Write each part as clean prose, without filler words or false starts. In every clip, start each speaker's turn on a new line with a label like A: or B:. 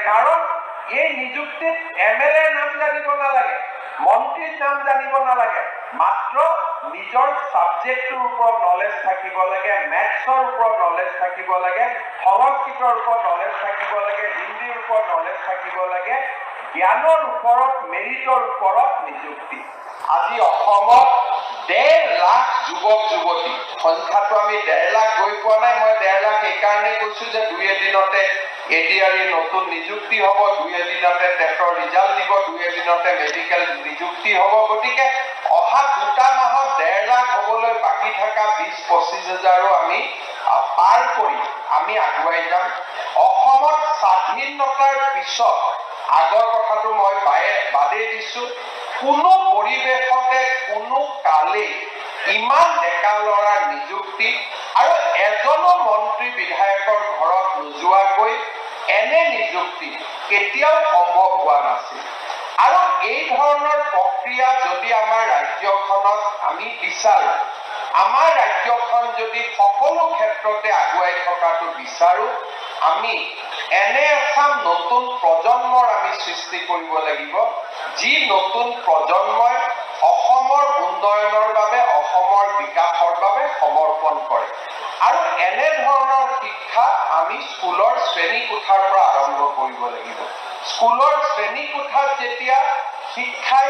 A: কাৰণ এই নিযুক্তিত MLA নাম জানিব নালাগে, মন্ত্ৰীৰ নাম জানিব নালাগে, মাত্ৰ নিজৰ সাবজেক্টৰ ওপৰত নলেজ থাকিব লাগে, মেথছৰ ওপৰত নলেজ থাকিব লাগে, সংস্কৃতৰ ওপৰত নলেজ থাকিব লাগে, হিন্দীৰ ওপৰত নলেজ থাকিব লাগে, জ্ঞানৰ ওপৰত মেৰিটৰ ওপৰত নিযুক্তি। আজি অসমত 1.5 লাখ যুৱক যুৱতী, সংখ্যাটো আমি 1.5 লাখ গৈ পোৱা নাই, মই 1.5 লাখ এইকাৰণে কৈছো যে 2 এদিনতে এডিআৰই নতুন নিযুক্তি হ'ব, 2 এদিনতে টেটৰ ৰিজাল্ট দিব, 2 এদিনতে মেডিকেল নিযুক্তি হ'ব। গতিকে অহা 2টা মাহত 1.5 লাখ হ'বলৈ বাকী থকা 20-25 হাজাৰো আমি পাৰ কৰি আমি আগুৱাই যাম। অসমত স্বাধীনতাৰ পিছত আগৰ কথাটো মই বাদেই দিছো, কোনো পৰিৱেশতে কোনো কালে ইমান ডেকা ল'ৰাৰ নিযুক্তি আৰু এজনো মন্ত্ৰী বিধায়কৰ ঘৰত নোযোৱাকৈ এনে নিযুক্তি কেতিয়াও সম্ভৱ হোৱা নাছিল। আৰু এই ধৰণৰ প্ৰক্ৰিয়া যদি আমাৰ ৰাজ্যখনত আমি বিচাৰো, আমাৰ ৰাজ্যখন যদি সকলো ক্ষেত্ৰতে আগুৱাই থকাটো বিচাৰো, আমি এনে এচাম নতুন প্ৰজন্মৰ আমি সৃষ্টি কৰিব লাগিব, যি নতুন প্ৰজন্মই অসমৰ উন্নয়নৰ বাবে, অসমৰ বিকাশৰ বাবে সমৰ্পণ কৰে। আৰু এনে ধৰণৰ শিক্ষা আমি স্কুলৰ শ্ৰেণীকোঠাৰ পৰা আৰম্ভ কৰিব লাগিব। স্কুলৰ শ্ৰেণীকোঠাত যেতিয়া শিক্ষাই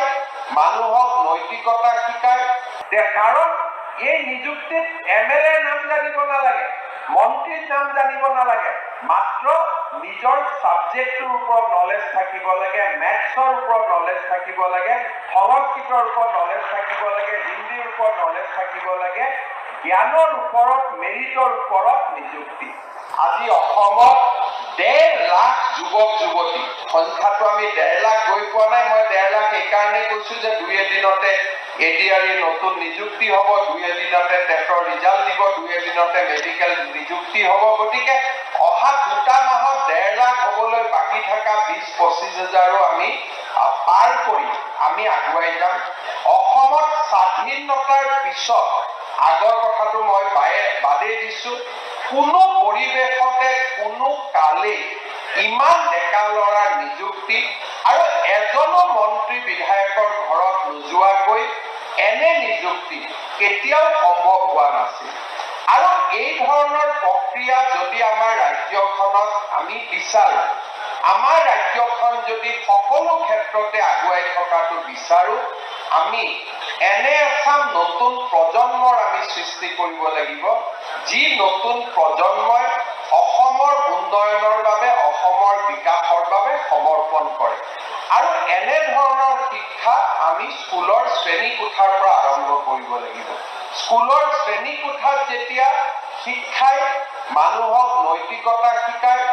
A: মানুহক নৈতিকতা শিকায়, কাৰণ এই নিযুক্তিত MLA নাম জানিব নালাগে, মন্ত্ৰীৰ নাম জানিব নালাগে, মাত্ৰ নিজৰ সাবজেক্টৰ ওপৰত নলেজ থাকিব লাগে, মেথছৰ ওপৰত নলেজ থাকিব লাগে, সংস্কৃতৰ ওপৰত নলেজ থাকিব লাগে, হিন্দীৰ ওপৰত নলেজ থাকিব লাগে, জ্ঞানৰ ওপৰত মেৰিটৰ ওপৰত নিযুক্তি। আজি অসমত 1.5 লাখ যুৱক যুৱতী, সংখ্যাটো আমি 1.5 লাখ গৈ পোৱা নাই, মই 1.5 লাখ এইকাৰণে কৈছো যে 2 এদিনতে এডিআৰই নতুন নিযুক্তি হ'ব, 2 এদিনতে টেটৰ ৰিজাল্ট দিব, 2 এদিনতে মেডিকেল নিযুক্তি হ'ব। গতিকে অহা 2টা মাহত 1.5 লাখ হ'বলৈ বাকী থকা 20-25 হাজাৰো আমি পাৰ কৰি আমি আগুৱাই যাম। অসমত স্বাধীনতাৰ পিছত আগৰ কথাটো মই বাদেই দিছো, কোনো পৰিৱেশতে কোনো কালে ইমান ডেকা ল'ৰাৰ নিযুক্তি আৰু এজনো মন্ত্ৰী বিধায়কৰ ঘৰত নোযোৱাকৈ এনে নিযুক্তি কেতিয়াও সম্ভৱ হোৱা নাছিল। আৰু এই ধৰণৰ প্ৰক্ৰিয়া যদি আমাৰ ৰাজ্যখনত আমি বিচাৰো, আমাৰ ৰাজ্যখন যদি সকলো ক্ষেত্ৰতে আগুৱাই থকাটো বিচাৰো, আমি এনে এচাম নতুন প্ৰজন্মৰ আমি সৃষ্টি কৰিব লাগিব, যি নতুন প্ৰজন্মই অসমৰ উন্নয়নৰ বাবে, অসমৰ বিকাশৰ বাবে সমৰ্পণ কৰে। আৰু এনে ধৰণৰ শিক্ষা আমি স্কুলৰ শ্ৰেণীকোঠাৰ পৰা আৰম্ভ কৰিব লাগিব। স্কুলৰ শ্ৰেণীকোঠাত যেতিয়া শিক্ষাই মানুহক নৈতিকতা শিকায়,